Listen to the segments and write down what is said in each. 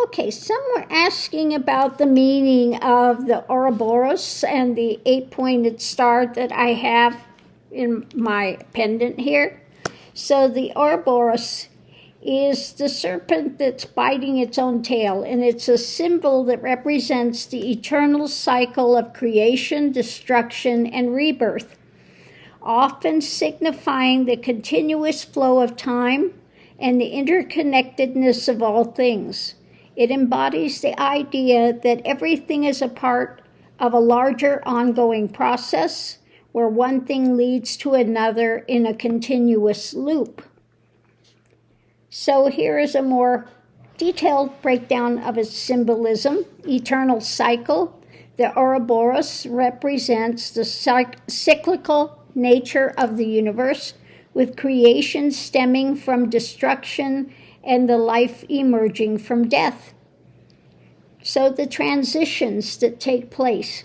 Okay, some were asking about the meaning of the Oroboros and the 8-pointed star that I have in my pendant here. So the Oroboros is the serpent that's biting its own tail, and it's a symbol that represents the eternal cycle of creation, destruction, and rebirth, often signifying the continuous flow of time and the interconnectedness of all things. It embodies the idea that everything is a part of a larger ongoing process where one thing leads to another in a continuous loop. So here is a more detailed breakdown of its symbolism. Eternal cycle. The Ouroboros represents the cyclical nature of the universe, with creation stemming from destruction and the life emerging from death. So the transitions that take place.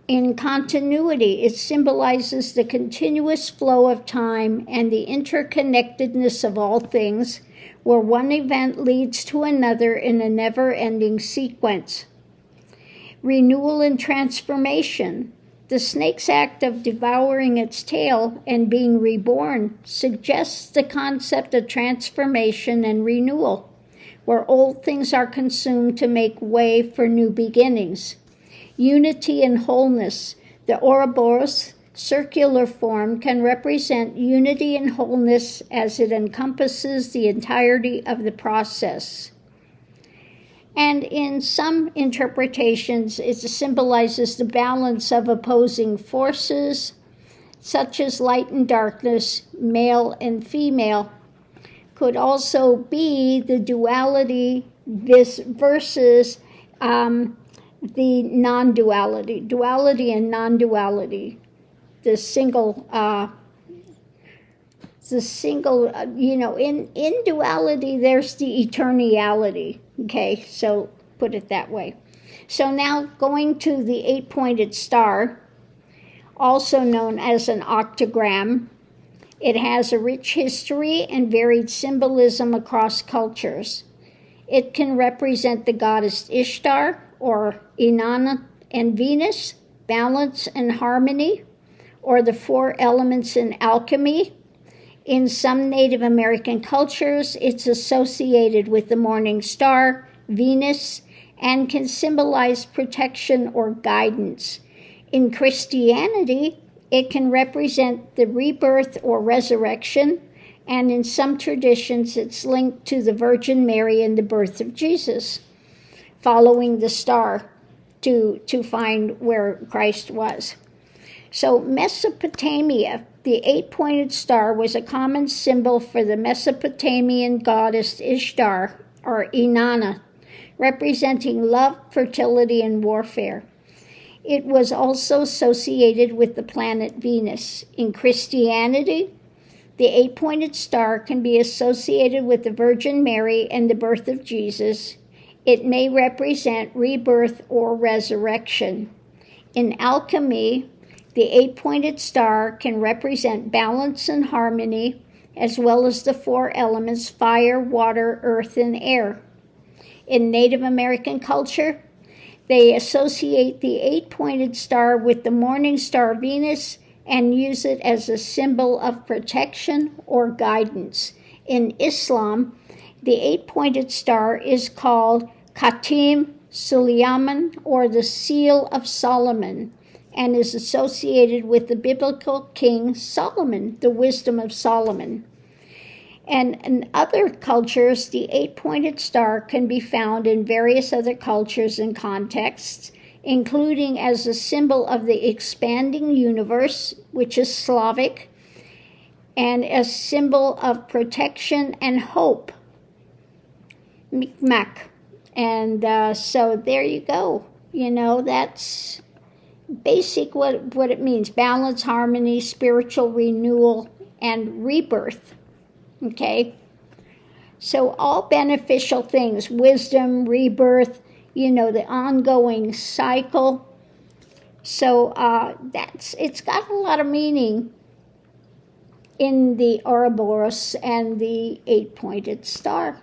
In continuity, it symbolizes the continuous flow of time and the interconnectedness of all things, where one event leads to another in a never-ending sequence. Renewal and transformation. The snake's act of devouring its tail and being reborn suggests the concept of transformation and renewal, where old things are consumed to make way for new beginnings. Unity and wholeness. The Ouroboros circular form can represent unity and wholeness as it encompasses the entirety of the process. And in some interpretations, it symbolizes the balance of opposing forces, such as light and darkness, male and female. Could also be the duality versus the non-duality, duality and non-duality. The single, in duality, there's the eternality. Okay, so put it that way. So now going to the 8-pointed star, also known as an octagram. It has a rich history and varied symbolism across cultures. It can represent the goddess Ishtar, or Inanna and Venus, balance and harmony, or the 4 elements in alchemy. In some Native American cultures, it's associated with the morning star, Venus, and can symbolize protection or guidance. In Christianity, it can represent the rebirth or resurrection, and in some traditions, it's linked to the Virgin Mary and the birth of Jesus, following the star to find where Christ was. So Mesopotamia, the 8-pointed star, was a common symbol for the Mesopotamian goddess Ishtar, or Inanna, representing love, fertility, and warfare. It was also associated with the planet Venus. In Christianity, the 8-pointed star can be associated with the Virgin Mary and the birth of Jesus. It may represent rebirth or resurrection. In alchemy, the 8-pointed star can represent balance and harmony, as well as the 4 elements: fire, water, earth, and air. In Native American culture, they associate the 8-pointed star with the morning star Venus and use it as a symbol of protection or guidance. In Islam, the 8-pointed star is called Khatim Sulaiman, or the Seal of Solomon, and is associated with the biblical king Solomon, the wisdom of Solomon. And in other cultures, the 8-pointed star can be found in various other cultures and contexts, including as a symbol of the expanding universe, which is Slavic, and a symbol of protection and hope, Mi'kmaq. And so there you go. That's basic what it means: balance, harmony, spiritual renewal, and rebirth. Okay, so all beneficial things: wisdom, rebirth, the ongoing cycle. So it's got a lot of meaning in the Ouroboros and the 8-pointed star.